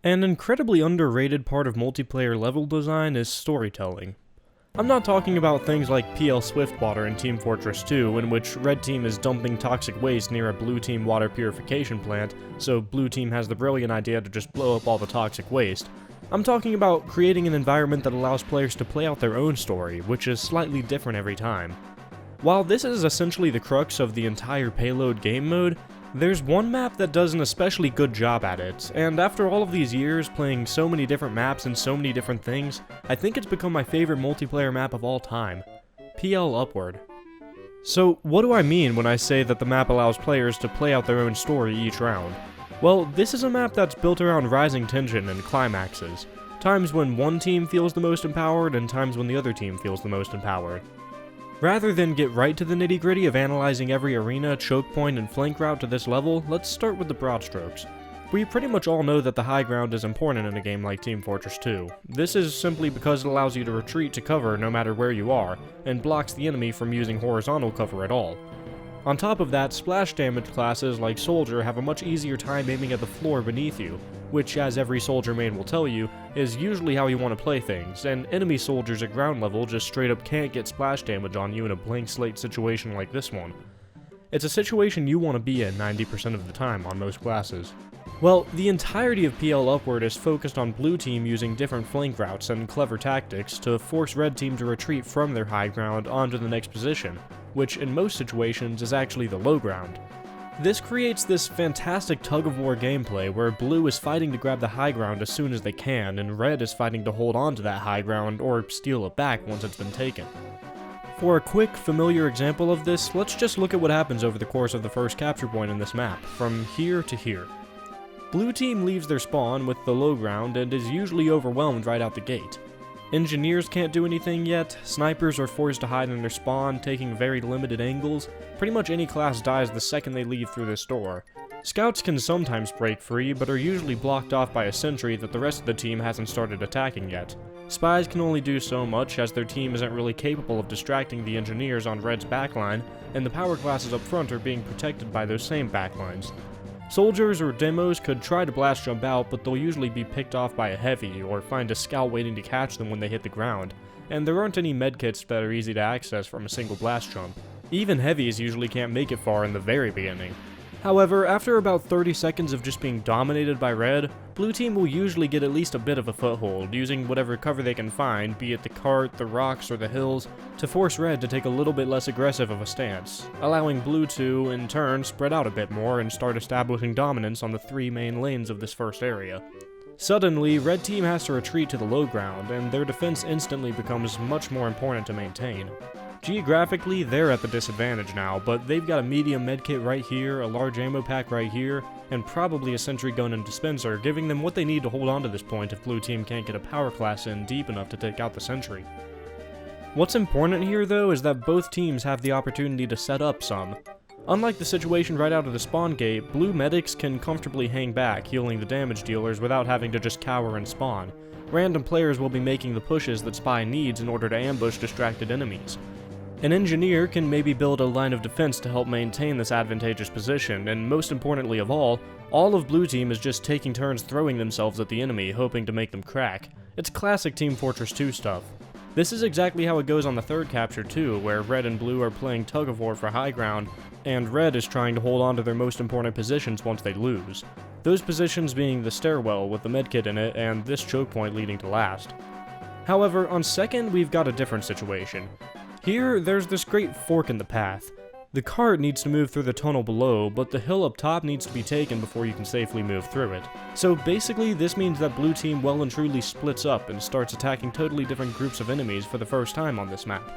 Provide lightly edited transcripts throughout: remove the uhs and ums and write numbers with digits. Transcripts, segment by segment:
An incredibly underrated part of multiplayer level design is storytelling. I'm not talking about things like PL Swiftwater in Team Fortress 2, in which Red Team is dumping toxic waste near a Blue Team water purification plant, so Blue Team has the brilliant idea to just blow up all the toxic waste. I'm talking about creating an environment that allows players to play out their own story, which is slightly different every time. While this is essentially the crux of the entire payload game mode, there's one map that does an especially good job at it, and after all of these years playing so many different maps and so many different things, I think it's become my favorite multiplayer map of all time, PL Upward. So what do I mean when I say that the map allows players to play out their own story each round? Well, this is a map that's built around rising tension and climaxes, times when one team feels the most empowered and times when the other team feels the most empowered. Rather than get right to the nitty-gritty of analyzing every arena, choke point, and flank route to this level, let's start with the broad strokes. We pretty much all know that the high ground is important in a game like Team Fortress 2. This is simply because it allows you to retreat to cover no matter where you are, and blocks the enemy from using horizontal cover at all. On top of that, splash damage classes like Soldier have a much easier time aiming at the floor beneath you, which, as every soldier main will tell you, is usually how you want to play things, and enemy soldiers at ground level just straight up can't get splash damage on you in a blank slate situation like this one. It's a situation you want to be in 90% of the time on most classes. Well, the entirety of PL Upward is focused on Blue Team using different flank routes and clever tactics to force Red Team to retreat from their high ground onto the next position, which in most situations is actually the low ground. This creates this fantastic tug-of-war gameplay where Blue is fighting to grab the high ground as soon as they can, and Red is fighting to hold on to that high ground or steal it back once it's been taken. For a quick, familiar example of this, let's just look at what happens over the course of the first capture point in this map, from here to here. Blue Team leaves their spawn with the low ground and is usually overwhelmed right out the gate. Engineers can't do anything yet, snipers are forced to hide in their spawn, taking very limited angles. Pretty much any class dies the second they leave through this door. Scouts can sometimes break free, but are usually blocked off by a sentry that the rest of the team hasn't started attacking yet. Spies can only do so much, as their team isn't really capable of distracting the engineers on Red's backline, and the power classes up front are being protected by those same backlines. Soldiers or demos could try to blast jump out, but they'll usually be picked off by a heavy, or find a scout waiting to catch them when they hit the ground, and there aren't any medkits that are easy to access from a single blast jump. Even heavies usually can't make it far in the very beginning. However, after about 30 seconds of just being dominated by Red, Blue Team will usually get at least a bit of a foothold, using whatever cover they can find, be it the cart, the rocks, or the hills, to force Red to take a little bit less aggressive of a stance, allowing Blue to, in turn, spread out a bit more and start establishing dominance on the three main lanes of this first area. Suddenly, Red Team has to retreat to the low ground, and their defense instantly becomes much more important to maintain. Geographically, they're at the disadvantage now, but they've got a medium medkit right here, a large ammo pack right here, and probably a sentry gun and dispenser, giving them what they need to hold on to this point if Blue Team can't get a power class in deep enough to take out the sentry. What's important here, though, is that both teams have the opportunity to set up some. Unlike the situation right out of the spawn gate, Blue medics can comfortably hang back, healing the damage dealers without having to just cower and spawn. Random players will be making the pushes that Spy needs in order to ambush distracted enemies. An engineer can maybe build a line of defense to help maintain this advantageous position, and most importantly of all of Blue Team is just taking turns throwing themselves at the enemy, hoping to make them crack. It's classic Team Fortress 2 stuff. This is exactly how it goes on the third capture too, where Red and Blue are playing tug-of-war for high ground, and Red is trying to hold on to their most important positions once they lose. Those positions being the stairwell with the medkit in it, and this choke point leading to last. However, on second, we've got a different situation. Here, there's this great fork in the path. The cart needs to move through the tunnel below, but the hill up top needs to be taken before you can safely move through it. So basically, this means that Blue Team well and truly splits up and starts attacking totally different groups of enemies for the first time on this map.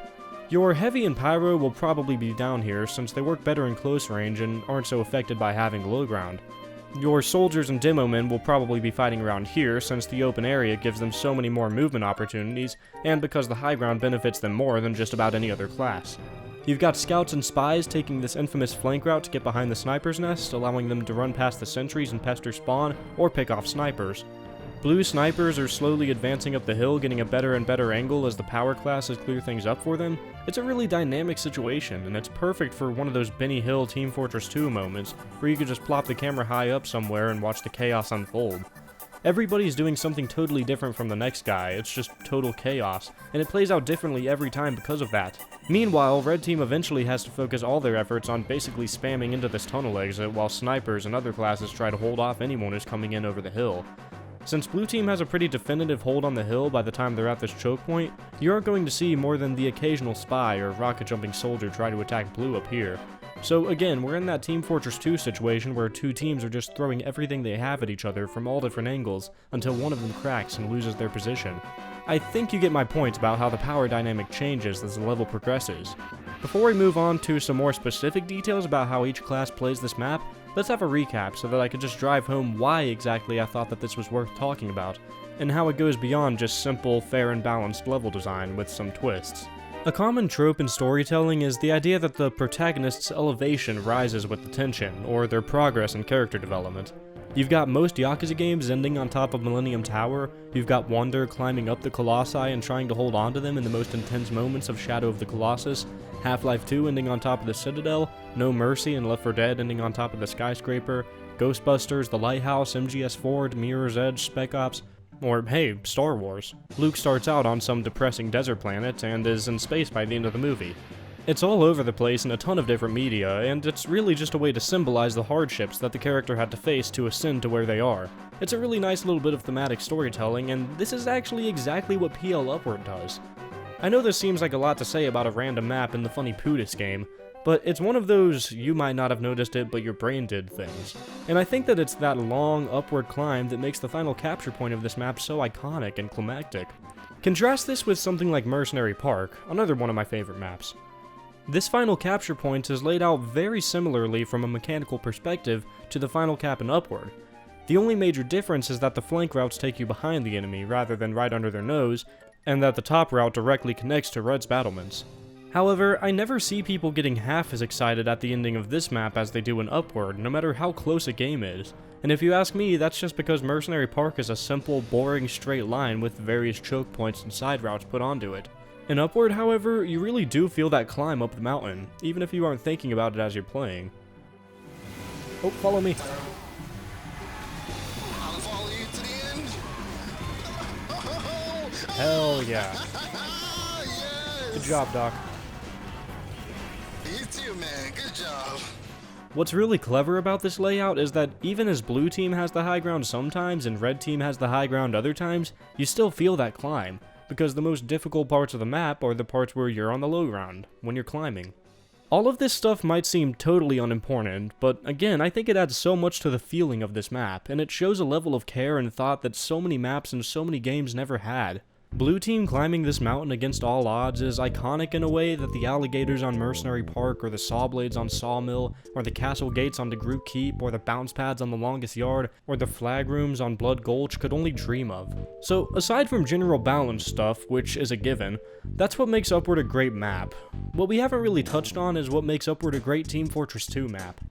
Your Heavy and Pyro will probably be down here since they work better in close range and aren't so affected by having low ground. Your soldiers and demo men will probably be fighting around here since the open area gives them so many more movement opportunities, and because the high ground benefits them more than just about any other class. You've got scouts and spies taking this infamous flank route to get behind the sniper's nest, allowing them to run past the sentries and pester spawn, or pick off snipers. Blue snipers are slowly advancing up the hill, getting a better and better angle as the power classes clear things up for them. It's a really dynamic situation, and it's perfect for one of those Benny Hill Team Fortress 2 moments, where you could just plop the camera high up somewhere and watch the chaos unfold. Everybody's doing something totally different from the next guy, it's just total chaos, and it plays out differently every time because of that. Meanwhile, Red Team eventually has to focus all their efforts on basically spamming into this tunnel exit while snipers and other classes try to hold off anyone who's coming in over the hill. Since Blue Team has a pretty definitive hold on the hill by the time they're at this choke point, you aren't going to see more than the occasional spy or rocket jumping soldier try to attack Blue up here. So again, we're in that Team Fortress 2 situation where two teams are just throwing everything they have at each other from all different angles until one of them cracks and loses their position. I think you get my point about how the power dynamic changes as the level progresses. Before we move on to some more specific details about how each class plays this map, let's have a recap so that I could just drive home why exactly I thought that this was worth talking about, and how it goes beyond just simple, fair and balanced level design with some twists. A common trope in storytelling is the idea that the protagonist's elevation rises with the tension, or their progress in character development. You've got most Yakuza games ending on top of Millennium Tower, you've got Wander climbing up the Colossi and trying to hold on to them in the most intense moments of Shadow of the Colossus, Half-Life 2 ending on top of the Citadel, No Mercy and Left 4 Dead ending on top of the Skyscraper, Ghostbusters, The Lighthouse, MGS4, Mirror's Edge, Spec Ops, or hey, Star Wars. Luke starts out on some depressing desert planet and is in space by the end of the movie. It's all over the place in a ton of different media, and it's really just a way to symbolize the hardships that the character had to face to ascend to where they are. It's a really nice little bit of thematic storytelling, and this is actually exactly what PL Upward does. I know this seems like a lot to say about a random map in the funny Pootis game, but it's one of those you might not have noticed it but your brain did things. And I think that it's that long upward climb that makes the final capture point of this map so iconic and climactic. Contrast this with something like Mercenary Park, another one of my favorite maps. This final capture point is laid out very similarly from a mechanical perspective to the final cap in Upward. The only major difference is that the flank routes take you behind the enemy rather than right under their nose, and that the top route directly connects to Red's battlements. However, I never see people getting half as excited at the ending of this map as they do in Upward, no matter how close a game is. And if you ask me, that's just because Mercenary Park is a simple, boring straight line with various choke points and side routes put onto it. In Upward, however, you really do feel that climb up the mountain, even if you aren't thinking about it as you're playing. Oh, follow me. I'll follow you to the end. Hell yeah. Yes. Good job, Doc. You too, man. Good job. What's really clever about this layout is that even as Blue Team has the high ground sometimes and Red Team has the high ground other times, you still feel that climb, because the most difficult parts of the map are the parts where you're on the low ground, when you're climbing. All of this stuff might seem totally unimportant, but again, I think it adds so much to the feeling of this map, and it shows a level of care and thought that so many maps and so many games never had. Blue Team climbing this mountain against all odds is iconic in a way that the alligators on Mercenary Park, or the saw blades on Sawmill, or the castle gates on DeGroot Keep, or the bounce pads on the Longest Yard, or the flag rooms on Blood Gulch could only dream of. So, aside from general balance stuff, which is a given, that's what makes Upward a great map. What we haven't really touched on is what makes Upward a great Team Fortress 2 map.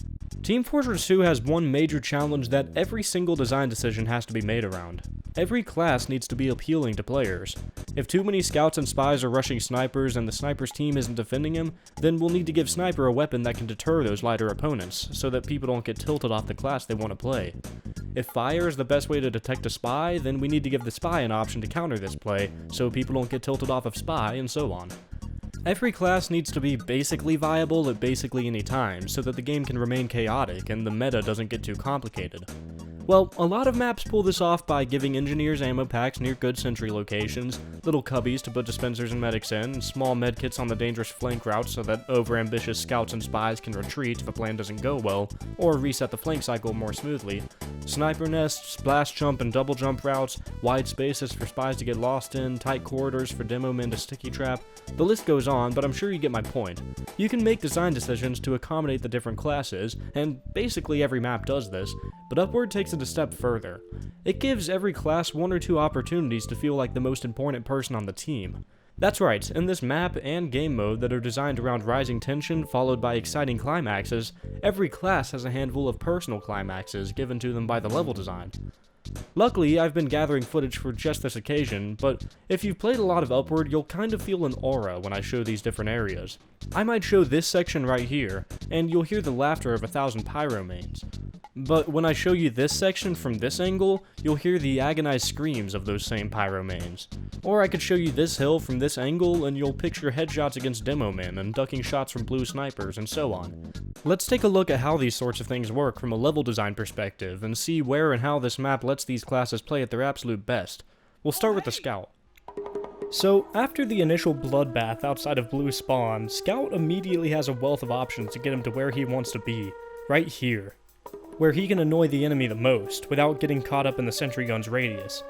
Team Fortress 2 has one major challenge that every single design decision has to be made around. Every class needs to be appealing to players. If too many scouts and spies are rushing snipers and the sniper's team isn't defending him, then we'll need to give sniper a weapon that can deter those lighter opponents, so that people don't get tilted off the class they want to play. If fire is the best way to detect a spy, then we need to give the spy an option to counter this play, so people don't get tilted off of spy, and so on. Every class needs to be basically viable at basically any time, so that the game can remain chaotic and the meta doesn't get too complicated. Well, a lot of maps pull this off by giving engineers ammo packs near good sentry locations, little cubbies to put dispensers and medics in, and small medkits on the dangerous flank routes so that overambitious scouts and spies can retreat if a plan doesn't go well, or reset the flank cycle more smoothly. Sniper nests, blast jump and double jump routes, wide spaces for spies to get lost in, tight corridors for demo men to sticky trap. The list goes on, but I'm sure you get my point. You can make design decisions to accommodate the different classes, and basically every map does this, but Upward takes it a step further. It gives every class one or two opportunities to feel like the most important person on the team. That's right, in this map and game mode that are designed around rising tension followed by exciting climaxes, every class has a handful of personal climaxes given to them by the level design. Luckily, I've been gathering footage for just this occasion, but if you've played a lot of Upward, you'll kind of feel an aura when I show these different areas. I might show this section right here, and you'll hear the laughter of 1,000 Pyro mains. But when I show you this section from this angle, you'll hear the agonized screams of those same Pyro mains. Or I could show you this hill from this angle, and you'll picture headshots against demo men and ducking shots from blue snipers, and so on. Let's take a look at how these sorts of things work from a level design perspective, and see where and how this map lets these classes play at their absolute best. We'll start with the Scout. So, after the initial bloodbath outside of blue spawn, Scout immediately has a wealth of options to get him to where he wants to be, right here, where he can annoy the enemy the most, without getting caught up in the sentry gun's radius.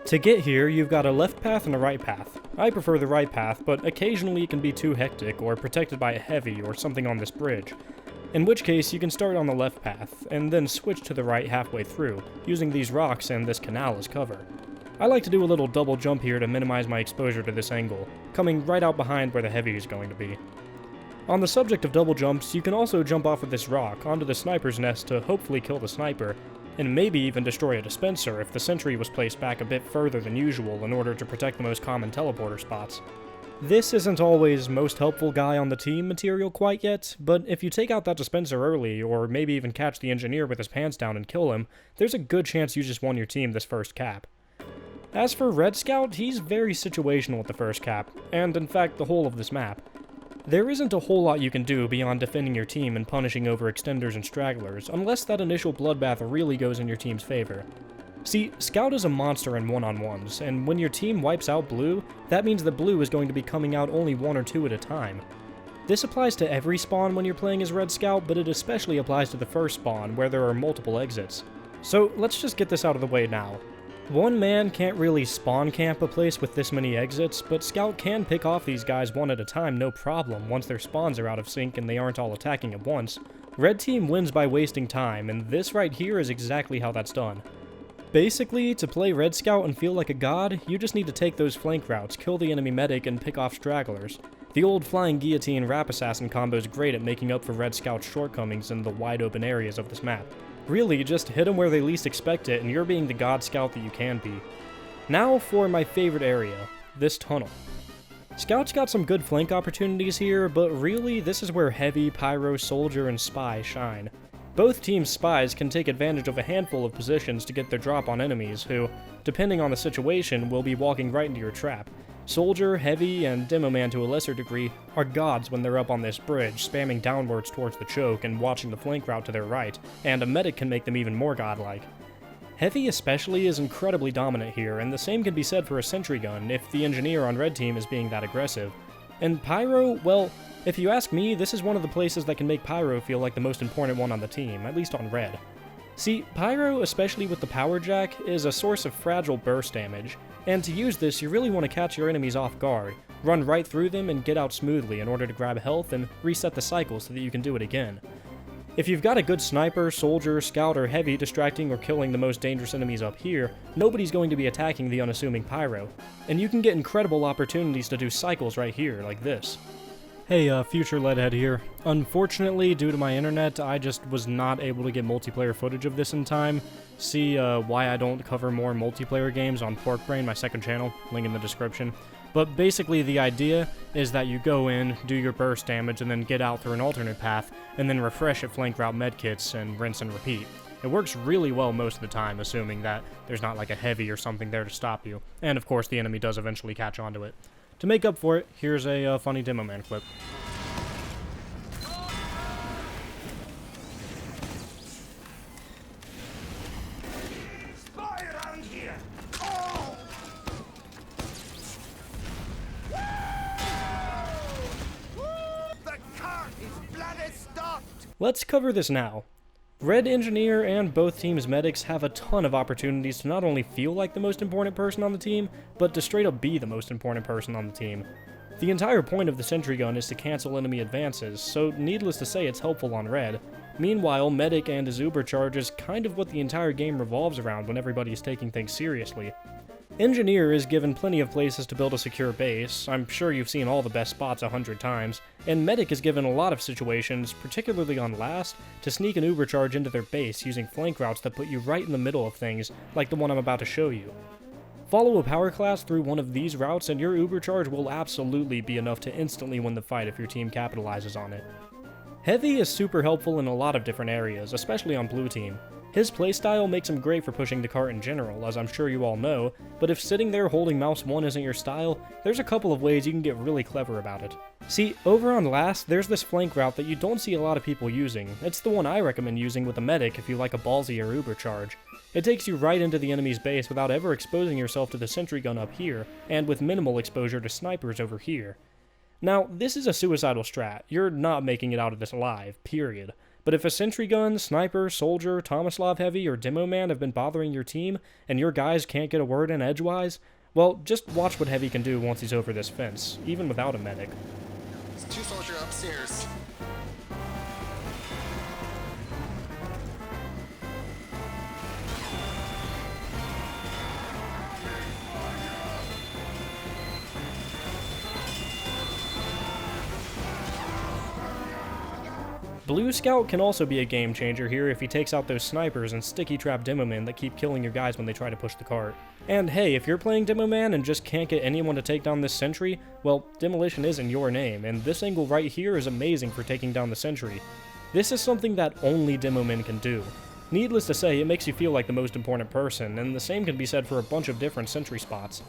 To get here, you've got a left path and a right path. I prefer the right path, but occasionally it can be too hectic or protected by a heavy or something on this bridge. In which case, you can start on the left path, and then switch to the right halfway through, using these rocks and this canal as cover. I like to do a little double jump here to minimize my exposure to this angle, coming right out behind where the heavy is going to be. On the subject of double jumps, you can also jump off of this rock onto the sniper's nest to hopefully kill the sniper, and maybe even destroy a dispenser if the sentry was placed back a bit further than usual in order to protect the most common teleporter spots. This isn't always most helpful guy on the team material quite yet, but if you take out that dispenser early, or maybe even catch the engineer with his pants down and kill him, there's a good chance you just won your team this first cap. As for Red Scout, he's very situational with the first cap, and in fact the whole of this map. There isn't a whole lot you can do beyond defending your team and punishing overextenders and stragglers, unless that initial bloodbath really goes in your team's favor. See, Scout is a monster in one-on-ones, and when your team wipes out Blue, that means that Blue is going to be coming out only one or two at a time. This applies to every spawn when you're playing as Red Scout, but it especially applies to the first spawn, where there are multiple exits. So let's just get this out of the way now. One man can't really spawn camp a place with this many exits, but Scout can pick off these guys one at a time no problem once their spawns are out of sync and they aren't all attacking at once. Red team wins by wasting time, and this right here is exactly how that's done. Basically, to play Red Scout and feel like a god, you just need to take those flank routes, kill the enemy medic, and pick off stragglers. The old flying guillotine rap assassin combo is great at making up for Red Scout's shortcomings in the wide open areas of this map. Really, just hit them where they least expect it, and you're being the god scout that you can be. Now for my favorite area, this tunnel. Scout's got some good flank opportunities here, but really, this is where Heavy, Pyro, Soldier, and Spy shine. Both teams' spies can take advantage of a handful of positions to get their drop on enemies who, depending on the situation, will be walking right into your trap. Soldier, Heavy, and Demo Man to a lesser degree are gods when they're up on this bridge, spamming downwards towards the choke and watching the flank route to their right, and a medic can make them even more godlike. Heavy especially is incredibly dominant here, and the same can be said for a sentry gun if the engineer on Red Team is being that aggressive. And Pyro, well, if you ask me, this is one of the places that can make Pyro feel like the most important one on the team, at least on Red. See, Pyro, especially with the power jack, is a source of fragile burst damage, and to use this you really want to catch your enemies off guard, run right through them and get out smoothly in order to grab health and reset the cycle so that you can do it again. If you've got a good sniper, soldier, scout, or heavy distracting or killing the most dangerous enemies up here, nobody's going to be attacking the unassuming Pyro, and you can get incredible opportunities to do cycles right here, like this. Hey, future Leadhead here. Unfortunately, due to my internet, I just was not able to get multiplayer footage of this in time. See why I don't cover more multiplayer games on Pork Brain, my second channel, link in the description. But basically the idea is that you go in, do your burst damage, and then get out through an alternate path, and then refresh at flank route medkits and rinse and repeat. It works really well most of the time, assuming that there's not like a heavy or something there to stop you. And of course the enemy does eventually catch onto it. To make up for it, here's a funny Demo Man clip. Spy around here! Oh! The cart is bloody stopped! Let's cover this now. Red Engineer and both teams' medics have a ton of opportunities to not only feel like the most important person on the team, but to straight up be the most important person on the team. The entire point of the sentry gun is to cancel enemy advances, so needless to say it's helpful on Red. Meanwhile, medic and his uber charge is kind of what the entire game revolves around when everybody is taking things seriously. Engineer is given plenty of places to build a secure base, I'm sure you've seen all the best spots 100 times, and Medic is given a lot of situations, particularly on last, to sneak an ubercharge into their base using flank routes that put you right in the middle of things, like the one I'm about to show you. Follow a power class through one of these routes and your ubercharge will absolutely be enough to instantly win the fight if your team capitalizes on it. Heavy is super helpful in a lot of different areas, especially on blue team. His playstyle makes him great for pushing the cart in general, as I'm sure you all know, but if sitting there holding mouse 1 isn't your style, there's a couple of ways you can get really clever about it. See, over on last, there's this flank route that you don't see a lot of people using. It's the one I recommend using with a medic if you like a ballsier ubercharge. It takes you right into the enemy's base without ever exposing yourself to the sentry gun up here, and with minimal exposure to snipers over here. Now, this is a suicidal strat. You're not making it out of this alive, period. But if a sentry gun, sniper, soldier, Tomislav heavy, or demo man have been bothering your team, and your guys can't get a word in edgewise, well, just watch what Heavy can do once he's over this fence, even without a medic. There's 2 soldiers upstairs. Blue Scout can also be a game changer here if he takes out those snipers and sticky trap demo men that keep killing your guys when they try to push the cart. And hey, if you're playing demo man and just can't get anyone to take down this sentry, well, demolition is in your name, and this angle right here is amazing for taking down the sentry. This is something that only demo men can do. Needless to say, it makes you feel like the most important person, and the same can be said for a bunch of different sentry spots.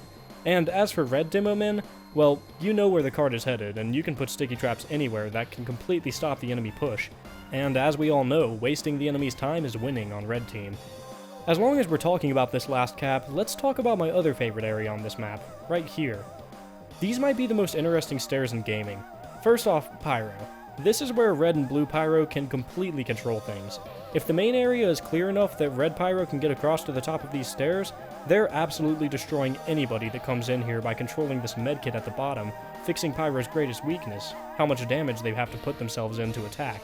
And as for red demo men, well, you know where the cart is headed, and you can put sticky traps anywhere that can completely stop the enemy push. And as we all know, wasting the enemy's time is winning on red team. As long as we're talking about this last cap, let's talk about my other favorite area on this map, right here. These might be the most interesting stairs in gaming. First off, Pyro. This is where red and blue Pyro can completely control things. If the main area is clear enough that red Pyro can get across to the top of these stairs, they're absolutely destroying anybody that comes in here by controlling this medkit at the bottom, fixing Pyro's greatest weakness, how much damage they have to put themselves in to attack.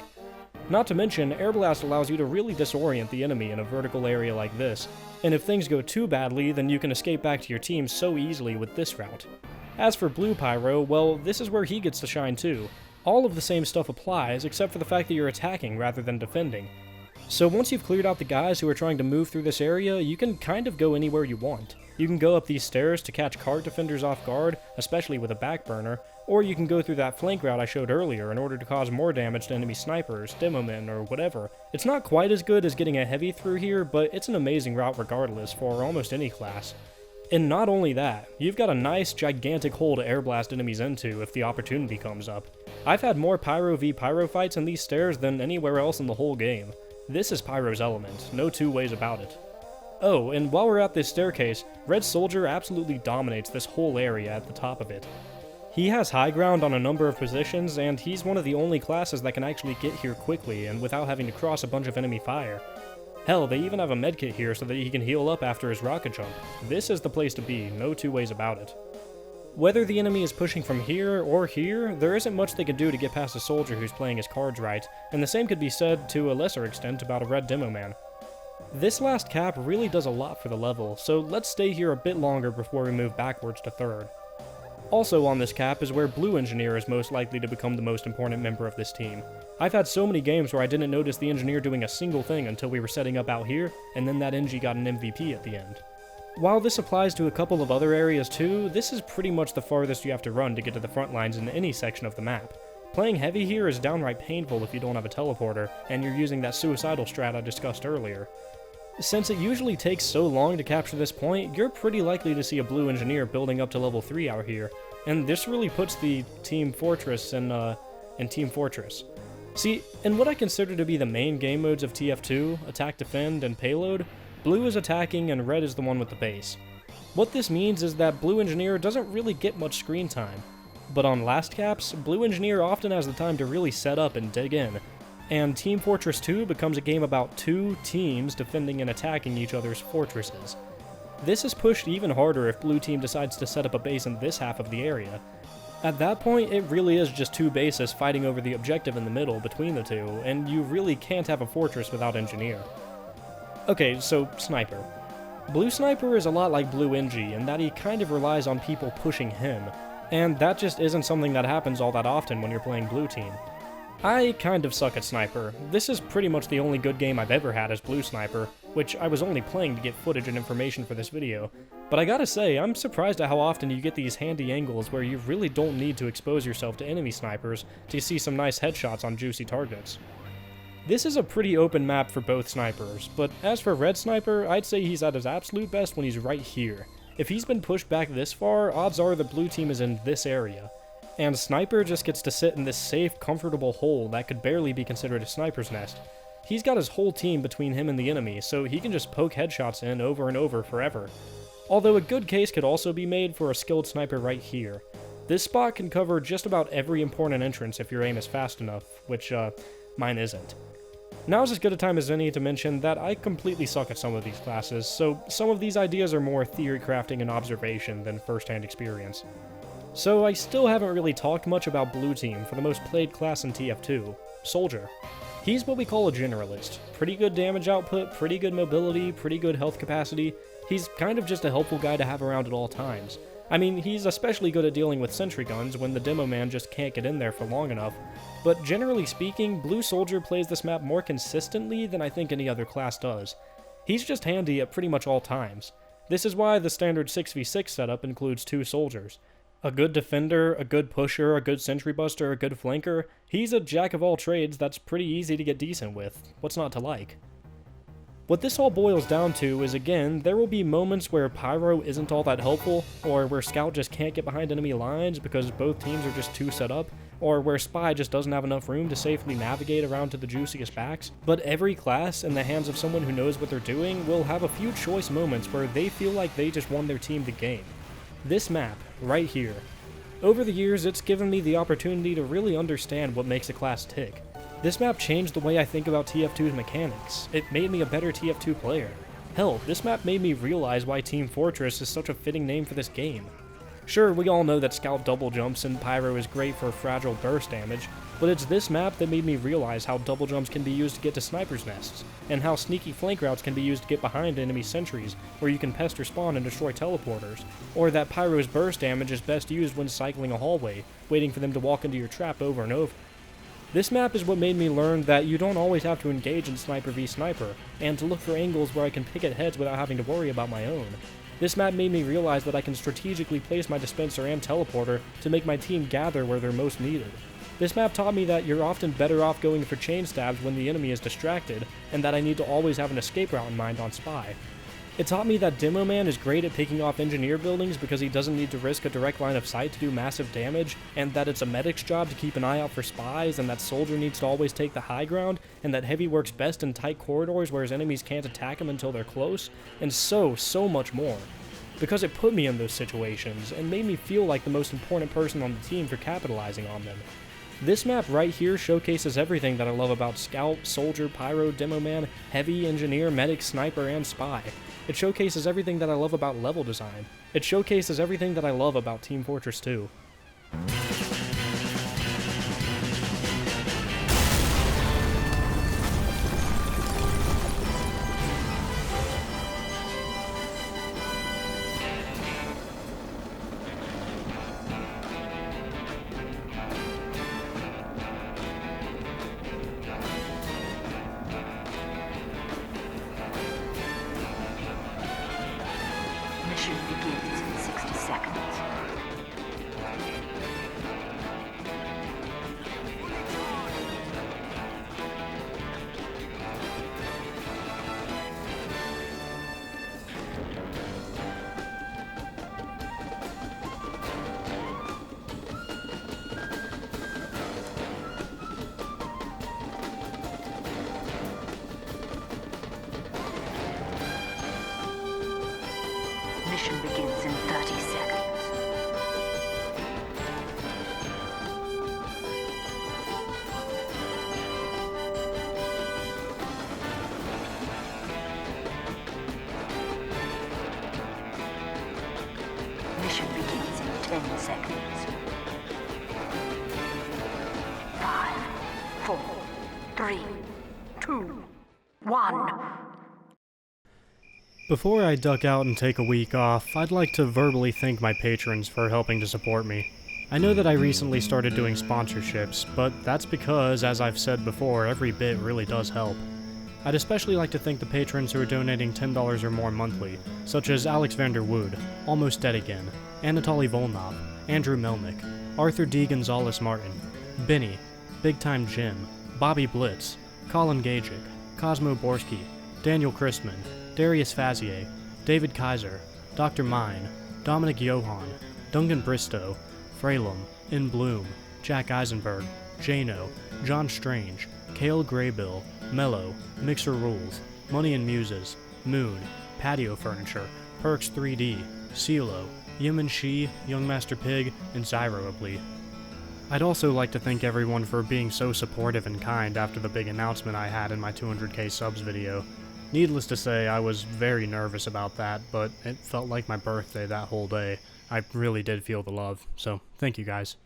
Not to mention, Air Blast allows you to really disorient the enemy in a vertical area like this, and if things go too badly, then you can escape back to your team so easily with this route. As for blue Pyro, well, this is where he gets to shine too. All of the same stuff applies, except for the fact that you're attacking rather than defending. So once you've cleared out the guys who are trying to move through this area, you can kind of go anywhere you want. You can go up these stairs to catch cart defenders off guard, especially with a backburner, or you can go through that flank route I showed earlier in order to cause more damage to enemy snipers, demo men, or whatever. It's not quite as good as getting a heavy through here, but it's an amazing route regardless for almost any class. And not only that, you've got a nice, gigantic hole to air blast enemies into if the opportunity comes up. I've had more Pyro v Pyro fights in these stairs than anywhere else in the whole game. This is Pyro's element, no two ways about it. Oh, and while we're at this staircase, Red Soldier absolutely dominates this whole area at the top of it. He has high ground on a number of positions, and he's one of the only classes that can actually get here quickly and without having to cross a bunch of enemy fire. Hell, they even have a medkit here so that he can heal up after his rocket jump. This is the place to be, no two ways about it. Whether the enemy is pushing from here or here, there isn't much they can do to get past a soldier who's playing his cards right, and the same could be said to a lesser extent about a red demo man. This last cap really does a lot for the level, so let's stay here a bit longer before we move backwards to third. Also on this cap is where Blue Engineer is most likely to become the most important member of this team. I've had so many games where I didn't notice the Engineer doing a single thing until we were setting up out here, and then that Engie got an MVP at the end. While this applies to a couple of other areas too, this is pretty much the farthest you have to run to get to the front lines in any section of the map. Playing heavy here is downright painful if you don't have a teleporter, and you're using that suicidal strat I discussed earlier. Since it usually takes so long to capture this point, you're pretty likely to see a Blue Engineer building up to level 3 out here, and this really puts the Team Fortress in Team Fortress. See, in what I consider to be the main game modes of TF2, Attack, Defend, and Payload, Blue is attacking and Red is the one with the base. What this means is that Blue Engineer doesn't really get much screen time, but on last caps, Blue Engineer often has the time to really set up and dig in, and Team Fortress 2 becomes a game about two teams defending and attacking each other's fortresses. This is pushed even harder if Blue Team decides to set up a base in this half of the area. At that point, it really is just two bases fighting over the objective in the middle between the two, and you really can't have a fortress without Engineer. Okay, so Sniper. Blue Sniper is a lot like Blue Ingi in that he kind of relies on people pushing him, and that just isn't something that happens all that often when you're playing Blue Team. I kind of suck at Sniper. This is pretty much the only good game I've ever had as Blue Sniper, which I was only playing to get footage and information for this video. But I gotta say, I'm surprised at how often you get these handy angles where you really don't need to expose yourself to enemy snipers to see some nice headshots on juicy targets. This is a pretty open map for both snipers, but as for Red Sniper, I'd say he's at his absolute best when he's right here. If he's been pushed back this far, odds are the Blue Team is in this area. And Sniper just gets to sit in this safe, comfortable hole that could barely be considered a sniper's nest. He's got his whole team between him and the enemy, so he can just poke headshots in over and over forever. Although a good case could also be made for a skilled sniper right here. This spot can cover just about every important entrance if your aim is fast enough, which, mine isn't. Now's as good a time as any to mention that I completely suck at some of these classes, so some of these ideas are more theory crafting and observation than first-hand experience. So I still haven't really talked much about Blue Team for the most played class in TF2, Soldier. He's what we call a generalist. Pretty good damage output, pretty good mobility, pretty good health capacity. He's kind of just a helpful guy to have around at all times. I mean, he's especially good at dealing with sentry guns when the demo man just can't get in there for long enough, but generally speaking, Blue Soldier plays this map more consistently than I think any other class does. He's just handy at pretty much all times. This is why the standard 6v6 setup includes 2 soldiers. A good defender, a good pusher, a good sentry buster, a good flanker. He's a jack of all trades that's pretty easy to get decent with. What's not to like? What this all boils down to is, again, there will be moments where Pyro isn't all that helpful, or where Scout just can't get behind enemy lines because both teams are just too set up, or where Spy just doesn't have enough room to safely navigate around to the juiciest backs. But every class, in the hands of someone who knows what they're doing, will have a few choice moments where they feel like they just won their team the game. This map, right here. Over the years, it's given me the opportunity to really understand what makes a class tick. This map changed the way I think about TF2's mechanics. It made me a better TF2 player. Hell, this map made me realize why Team Fortress is such a fitting name for this game. Sure, we all know that Scout double jumps and Pyro is great for fragile burst damage, but it's this map that made me realize how double jumps can be used to get to snipers' nests, and how sneaky flank routes can be used to get behind enemy sentries, where you can pester spawn and destroy teleporters, or that Pyro's burst damage is best used when cycling a hallway, waiting for them to walk into your trap over and over. This map is what made me learn that you don't always have to engage in sniper v sniper, and to look for angles where I can pick at heads without having to worry about my own. This map made me realize that I can strategically place my dispenser and teleporter to make my team gather where they're most needed. This map taught me that you're often better off going for chain stabs when the enemy is distracted, and that I need to always have an escape route in mind on Spy. It taught me that Demo Man is great at picking off engineer buildings because he doesn't need to risk a direct line of sight to do massive damage, and that it's a medic's job to keep an eye out for spies, and that Soldier needs to always take the high ground, and that Heavy works best in tight corridors where his enemies can't attack him until they're close, and so much more. Because it put me in those situations, and made me feel like the most important person on the team for capitalizing on them. This map right here showcases everything that I love about Scout, Soldier, Pyro, Demo Man, Heavy, Engineer, Medic, Sniper, and Spy. It showcases everything that I love about level design. It showcases everything that I love about Team Fortress 2. Mission begins in 60 seconds. Mission begins in 30 seconds. Mission begins in 10 seconds. 5, 4, 3, 2, 1. Before I duck out and take a week off, I'd like to verbally thank my patrons for helping to support me. I know that I recently started doing sponsorships, but that's because, as I've said before, every bit really does help. I'd especially like to thank the patrons who are donating $10 or more monthly, such as Alex Vanderwood, Almost Dead Again, Anatoly Volnov, Andrew Melnick, Arthur D. Gonzalez Martin, Benny, Big Time Jim, Bobby Blitz, Colin Gajic, Cosmo Borski, Daniel Christman, Darius Fazier, David Kaiser, Dr. Mine, Dominic Johan, Duncan Bristow, Fralum, In Bloom, Jack Eisenberg, Jano, John Strange, Cale Graybill, Mello, Mixer Rules, Money and Muses, Moon, Patio Furniture, Perks 3D, CeeLo, Yemen Shi, Young Master Pig, and Zyroably. I'd also like to thank everyone for being so supportive and kind after the big announcement I had in my 200k subs video. Needless to say, I was very nervous about that, but it felt like my birthday that whole day. I really did feel the love, so thank you guys.